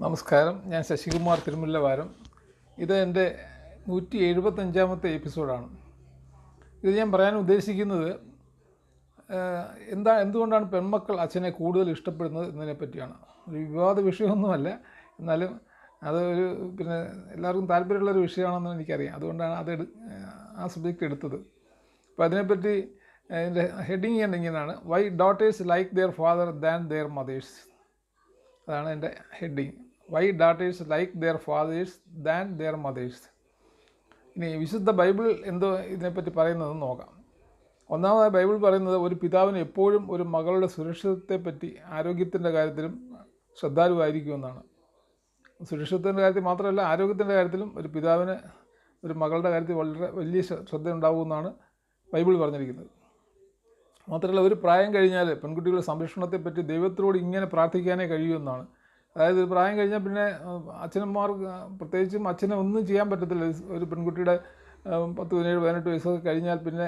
നമസ്കാരം, ഞാൻ ശശികുമാർ തിരുമുല്ലവാരം. ഇത് എൻ്റെ 175-ാമത്തെ എപ്പിസോഡാണ്. ഇത് ഞാൻ പറയാൻ ഉദ്ദേശിക്കുന്നത് എന്തുകൊണ്ടാണ് പെൺമക്കൾ അച്ഛനെ കൂടുതൽ ഇഷ്ടപ്പെടുന്നത് എന്നതിനെ പറ്റിയാണ്. ഒരു വിവാദ വിഷയമൊന്നുമല്ല, എന്നാലും അതൊരു എല്ലാവർക്കും താല്പര്യമുള്ളൊരു വിഷയമാണെന്ന് എനിക്കറിയാം. അതുകൊണ്ടാണ് ആ സബ്ജക്റ്റ് എടുത്തത്. അപ്പോൾ അതിനെപ്പറ്റി എൻ്റെ ഹെഡിങ് ഇങ്ങനെയാണ്: why daughters like their father than their mothers. അതാണ് എൻ്റെ heading. Why daughters like their fathers than their mothers. ഇനി വിശുദ്ധ ബൈബിൾ എന്തോ ഇതിനെപ്പറ്റി പറയുന്നതെന്ന് നോക്കാം. ഒന്നാമതായി ബൈബിൾ പറയുന്നത് ഒരു പിതാവിന് എപ്പോഴും ഒരു മകളുടെ സുരക്ഷിതത്വത്തെപ്പറ്റി, ആരോഗ്യത്തിൻ്റെ കാര്യത്തിലും ശ്രദ്ധാലുവായിരിക്കുമെന്നാണ്. സുരക്ഷിതത്തിൻ്റെ കാര്യത്തിൽ മാത്രമല്ല, ആരോഗ്യത്തിൻ്റെ കാര്യത്തിലും ഒരു പിതാവിന് ഒരു മകളുടെ കാര്യത്തിൽ വളരെ വലിയ ശ്രദ്ധ ഉണ്ടാകുമെന്നാണ് ബൈബിൾ പറഞ്ഞിരിക്കുന്നത്. മാത്രമല്ല, ഒരു പ്രായം കഴിഞ്ഞാൽ പെൺകുട്ടികളുടെ സംരക്ഷണത്തെപ്പറ്റി ദൈവത്തിനോട് ഇങ്ങനെ പ്രാർത്ഥിക്കാനേ കഴിയുമെന്നാണ്. അതായത് പ്രായം കഴിഞ്ഞാൽ പിന്നെ അച്ഛനമ്മമാർക്ക്, പ്രത്യേകിച്ചും അച്ഛനെ ഒന്നും ചെയ്യാൻ പറ്റത്തില്ല. ഒരു പെൺകുട്ടിയുടെ 10, 17, 18 വയസ്സൊക്കെ കഴിഞ്ഞാൽ പിന്നെ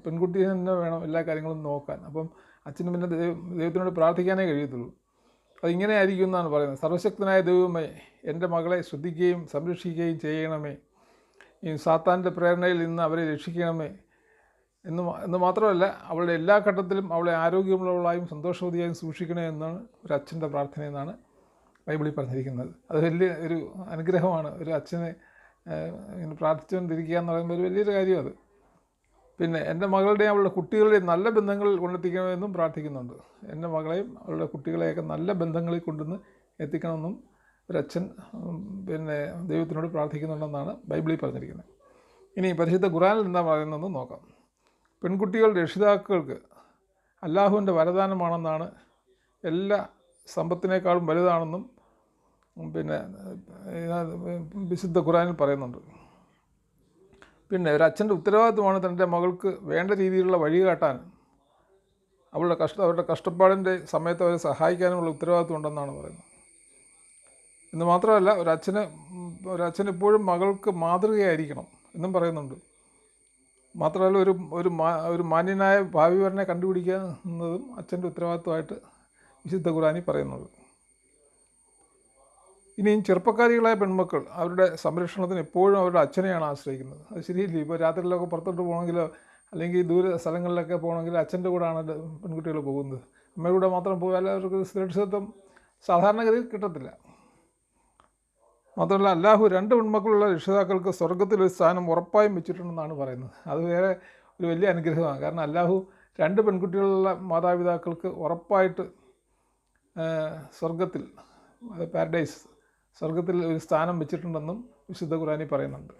പെൺകുട്ടി തന്നെ വേണം എല്ലാ കാര്യങ്ങളും നോക്കാൻ. അപ്പം അച്ഛനും പിന്നെ ദൈവത്തിനോട് പ്രാർത്ഥിക്കാനേ കഴിയത്തുള്ളൂ. അതിങ്ങനെ ആയിരിക്കും എന്നാണ് പറയുന്നത്. സർവശക്തനായ ദൈവമേ, എൻ്റെ മകളെ ശ്രദ്ധിക്കുകയും സംരക്ഷിക്കുകയും ചെയ്യണമേ. ഈ സാത്താൻ്റെ പ്രേരണയിൽ നിന്ന് അവരെ രക്ഷിക്കണമേ എന്ന് മാത്രമല്ല, അവളുടെ എല്ലാ ഘട്ടത്തിലും അവളെ ആരോഗ്യമുള്ളവളായും സന്തോഷവതിയായും സൂക്ഷിക്കണേ എന്നാണ് ഒരു അച്ഛൻ്റെ പ്രാർത്ഥന എന്നാണ് ബൈബിളിൽ പറഞ്ഞിരിക്കുന്നത്. അത് വലിയ ഒരു അനുഗ്രഹമാണ്. ഒരു അച്ഛനെ ഇങ്ങനെ പ്രാർത്ഥിച്ചുകൊണ്ടിരിക്കുക എന്ന് പറയുമ്പോൾ ഒരു വലിയൊരു കാര്യം അത്. പിന്നെ എൻ്റെ മകളുടെയും അവളുടെ കുട്ടികളുടെയും നല്ല ബന്ധങ്ങളിൽ കൊണ്ടെത്തിക്കണമെന്നും പ്രാർത്ഥിക്കുന്നുണ്ട്. എൻ്റെ മകളെയും അവളുടെ കുട്ടികളെയൊക്കെ നല്ല ബന്ധങ്ങളിൽ കൊണ്ടുവന്ന് എത്തിക്കണമെന്നും ഒരച്ഛൻ ദൈവത്തിനോട് പ്രാർത്ഥിക്കുന്നുണ്ടെന്നാണ് ബൈബിളിൽ പറഞ്ഞിരിക്കുന്നത്. ഇനി പരിശുദ്ധ ഖുർആനിൽ എന്താ പറയുന്നതെന്ന് നോക്കാം. പെൺകുട്ടികൾ രക്ഷിതാക്കൾക്ക് അല്ലാഹുവിൻ്റെ വരദാനമാണെന്നാണ്, എല്ലാ സമ്പത്തിനേക്കാളും വലുതാണെന്നും വിശുദ്ധ ഖുർആനിൽ പറയുന്നുണ്ട്. പിന്നെ ഒരു അച്ഛൻ്റെ ഉത്തരവാദിത്വമാണ് തൻ്റെ മകൾക്ക് വേണ്ട രീതിയിലുള്ള വഴി കാട്ടാൻ, അവരുടെ കഷ്ടപ്പാടിൻ്റെ സമയത്ത് അവരെ സഹായിക്കാനുമുള്ള ഉത്തരവാദിത്വം ഉണ്ടെന്നാണ് പറയുന്നത്. എന്ന് മാത്രമല്ല, ഒരച്ഛൻ എപ്പോഴും മകൾക്ക് മാതൃകയായിരിക്കണം എന്നും പറയുന്നുണ്ട്. മാത്രമല്ല, ഒരു മാന്യനായ ഭാവിവരനെ കണ്ടുപിടിക്കുക എന്നതും അച്ഛൻ്റെ ഉത്തരവാദിത്വമായിട്ട് വിശുദ്ധ ഖുർആനിൽ പറയുന്നത്. ഇനിയും ചെറുപ്പക്കാരികളായ പെൺമക്കൾ അവരുടെ സംരക്ഷണത്തിന് എപ്പോഴും അവരുടെ അച്ഛനെയാണ് ആശ്രയിക്കുന്നത്. അത് ശരിയില്ല. ഇപ്പോൾ രാത്രിയിലൊക്കെ പുറത്തോട്ട് പോകണമെങ്കിലോ അല്ലെങ്കിൽ ദൂര സ്ഥലങ്ങളിലൊക്കെ പോകണമെങ്കിൽ അച്ഛൻ്റെ കൂടെയാണ് പെൺകുട്ടികൾ പോകുന്നത്. അമ്മയുടെ കൂടെ മാത്രം പോയാൽ അവർക്ക് സുരക്ഷിതത്വം സാധാരണഗതിയിൽ കിട്ടത്തില്ല. മാത്രമല്ല, അല്ലാഹു 2 പെൺമക്കളുള്ള രക്ഷിതാക്കൾക്ക് സ്വർഗത്തിലൊരു സ്ഥാനം ഉറപ്പായും വെച്ചിട്ടുണ്ടെന്നാണ് പറയുന്നത്. അത് വേറെ ഒരു വലിയ അനുഗ്രഹമാണ്. കാരണം അല്ലാഹു 2 പെൺകുട്ടികളുള്ള മാതാപിതാക്കൾക്ക് ഉറപ്പായിട്ട് സ്വർഗത്തിൽ, പാരഡൈസ്, സ്വർഗത്തിൽ ഒരു സ്ഥാനം വെച്ചിട്ടുണ്ടെന്നും വിശുദ്ധ ഖുർആനിൽ പറയുന്നുണ്ട്.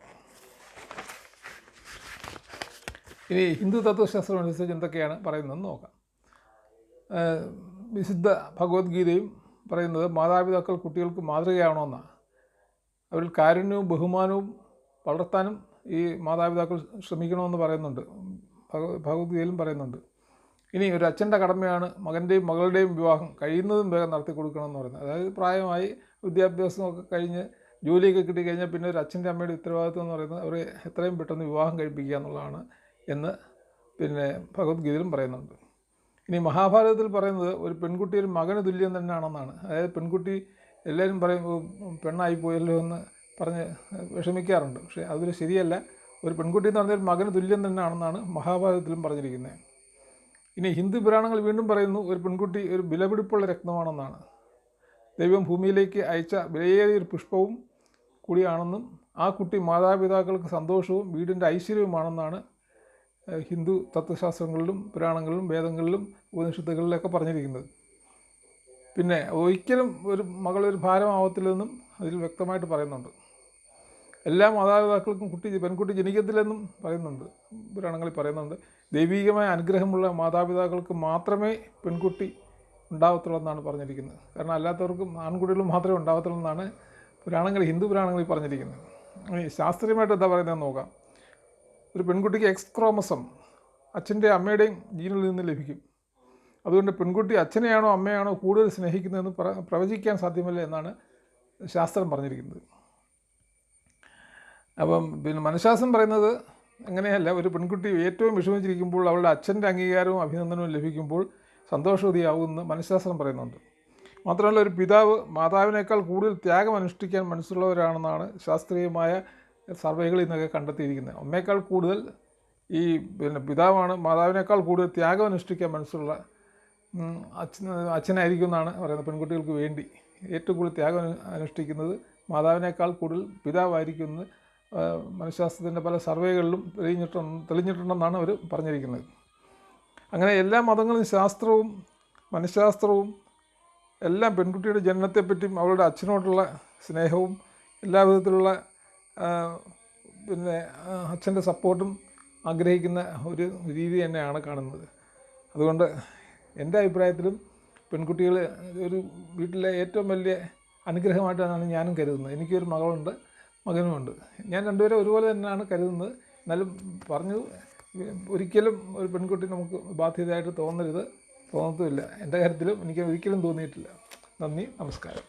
ഇനി ഹിന്ദു തത്വശാസ്ത്രം അനുസരിച്ച് എന്തൊക്കെയാണ് പറയുന്നതെന്ന് നോക്കാം. വിശുദ്ധ ഭഗവത്ഗീതയും പറയുന്നത് മാതാപിതാക്കൾ കുട്ടികൾക്ക് മാതൃകയാവണമെന്നാണ്. അവരിൽ കാരുണ്യവും ബഹുമാനവും വളർത്താനും ഈ മാതാപിതാക്കൾ ശ്രമിക്കണമെന്ന് പറയുന്നുണ്ട്, ഭഗവത്ഗീതയിലും പറയുന്നുണ്ട്. ഇനി ഒരു അച്ഛൻ്റെ കടമയാണ് മകൻ്റെയും മകളുടെയും വിവാഹം കഴിയുന്നതും വേഗം നടത്തി കൊടുക്കണമെന്ന് പറയുന്നത്. അതായത് പ്രായമായി വിദ്യാഭ്യാസമൊക്കെ കഴിഞ്ഞ് ജോലിയൊക്കെ കിട്ടിക്കഴിഞ്ഞാൽ പിന്നെ ഒരു അച്ഛൻ്റെ അമ്മയുടെ ഉത്തരവാദിത്വം എന്ന് പറയുന്നത് അവരെ എത്രയും പെട്ടെന്ന് വിവാഹം കഴിപ്പിക്കുക എന്നുള്ളതാണ് എന്ന് ഭഗവത്ഗീതയിലും പറയുന്നുണ്ട്. ഇനി മഹാഭാരതത്തിൽ പറയുന്നത് ഒരു പെൺകുട്ടി ഒരു മകന് തുല്യം തന്നെയാണെന്നാണ്. അതായത് പെൺകുട്ടി, എല്ലാവരും പറയും പെണ്ണായിപ്പോയല്ലോ എന്ന് പറഞ്ഞ് വിഷമിക്കാറുണ്ട്. പക്ഷേ അതൊരു ശരിയല്ല. ഒരു പെൺകുട്ടി എന്ന് പറഞ്ഞാൽ മകന് തുല്യം തന്നെയാണെന്നാണ് മഹാഭാരതത്തിലും പറഞ്ഞിരിക്കുന്നത്. ഇനി ഹിന്ദു പുരാണങ്ങൾ വീണ്ടും പറയുന്നു ഒരു പെൺകുട്ടി ഒരു വിലപിടിപ്പുള്ള രത്നമാണെന്നാണ്. ദൈവം ഭൂമിയിലേക്ക് അയച്ച വിലയേറിയൊരു പുഷ്പവും കൂടിയാണെന്നും ആ കുട്ടി മാതാപിതാക്കൾക്ക് സന്തോഷവും വീടിൻ്റെ ഐശ്വര്യവുമാണെന്നാണ് ഹിന്ദു തത്വശാസ്ത്രങ്ങളിലും പുരാണങ്ങളിലും വേദങ്ങളിലും ഉപനിഷത്തുകളിലൊക്കെ പറഞ്ഞിരിക്കുന്നത്. പിന്നെ ഒരിക്കലും ഒരു മകളൊരു ഭാരമാവത്തില്ലെന്നും അതിൽ വ്യക്തമായിട്ട് പറയുന്നുണ്ട്. എല്ലാ മാതാപിതാക്കൾക്കും പെൺകുട്ടി ജനിക്കത്തില്ലെന്നും പറയുന്നുണ്ട്, പുരാണങ്ങളിൽ പറയുന്നുണ്ട്. ദൈവികമായ അനുഗ്രഹമുള്ള മാതാപിതാക്കൾക്ക് മാത്രമേ പെൺകുട്ടി ഉണ്ടാവത്തുള്ളൂ എന്നാണ് പറഞ്ഞിരിക്കുന്നത്. കാരണം അല്ലാത്തവർക്കും ആൺകുട്ടികളും മാത്രമേ ഉണ്ടാവത്തുള്ളൂ എന്നാണ് ഹിന്ദു പുരാണങ്ങളിൽ പറഞ്ഞിരിക്കുന്നത്. ശാസ്ത്രീയമായിട്ട് എന്താ പറയുന്നതെന്ന് നോക്കാം. ഒരു പെൺകുട്ടിക്ക് X ക്രോമസം അച്ഛൻ്റെ അമ്മയുടെയും ജീനിൽ നിന്ന് ലഭിക്കും. അതുകൊണ്ട് പെൺകുട്ടി അച്ഛനെയാണോ അമ്മയാണോ കൂടുതൽ സ്നേഹിക്കുന്നതെന്ന് പ്രവചിക്കാൻ സാധ്യമല്ല എന്നാണ് ശാസ്ത്രം പറഞ്ഞിരിക്കുന്നത്. അപ്പം മനഃശാസ്ത്രം പറയുന്നത് അങ്ങനെയല്ല. ഒരു പെൺകുട്ടി ഏറ്റവും വിഷമിച്ചിരിക്കുമ്പോൾ അവളുടെ അച്ഛൻ്റെ അംഗീകാരവും അഭിനന്ദനവും ലഭിക്കുമ്പോൾ സന്തോഷവതിയാവുമെന്ന് മനഃശാസ്ത്രം പറയുന്നുണ്ട്. മാത്രമല്ല ഒരു പിതാവ് മാതാവിനേക്കാൾ കൂടുതൽ ത്യാഗം അനുഷ്ഠിക്കാൻ മനസ്സുള്ളവരാണെന്നാണ് ശാസ്ത്രീയമായ സർവേകളിൽ നിന്നൊക്കെ കണ്ടെത്തിയിരിക്കുന്നത്. അമ്മയേക്കാൾ കൂടുതൽ ഈ പിതാവാണ് മാതാവിനേക്കാൾ കൂടുതൽ ത്യാഗം അനുഷ്ഠിക്കാൻ മനസ്സുള്ള അച്ഛനായിരിക്കും എന്നാണ് പറയുന്നത്. പെൺകുട്ടികൾക്ക് വേണ്ടി ഏറ്റവും കൂടുതൽ ത്യാഗം അനുഷ്ഠിക്കുന്നത് മാതാവിനേക്കാൾ കൂടുതൽ പിതാവായിരിക്കുമെന്ന് മനഃശാസ്ത്രത്തിൻ്റെ പല സർവേകളിലും തെളിഞ്ഞിട്ടുണ്ടെന്നാണ് അവർ പറഞ്ഞിരിക്കുന്നത്. അങ്ങനെ എല്ലാ മതങ്ങളും ശാസ്ത്രവും മനഃശാസ്ത്രവും എല്ലാം പെൺകുട്ടിയുടെ ജനനത്തെപ്പറ്റിയും അവളുടെ അച്ഛനോടുള്ള സ്നേഹവും എല്ലാ വിധത്തിലുള്ള അച്ഛൻ്റെ സപ്പോർട്ടും ആഗ്രഹിക്കുന്ന ഒരു രീതി തന്നെയാണ് കാണുന്നത്. അതുകൊണ്ട് എൻ്റെ അഭിപ്രായത്തിലും പെൺകുട്ടികൾ ഒരു വീട്ടിലെ ഏറ്റവും വലിയ അനുഗ്രഹമായിട്ടാണ് ഞാനും കരുതുന്നത്. എനിക്കൊരു മകളുണ്ട്, മകനുമുണ്ട്. ഞാൻ രണ്ടുപേരും ഒരുപോലെ തന്നെയാണ് കരുതുന്നത്. എന്നാലും ഒരിക്കലും ഒരു പെൺകുട്ടി നമുക്ക് ബാധ്യതയായിട്ട് തോന്നരുത്, തോന്നത്തുമില്ല. എൻ്റെ കാര്യത്തിലും എനിക്ക് ഒരിക്കലും തോന്നിയിട്ടില്ല. നന്ദി, നമസ്കാരം.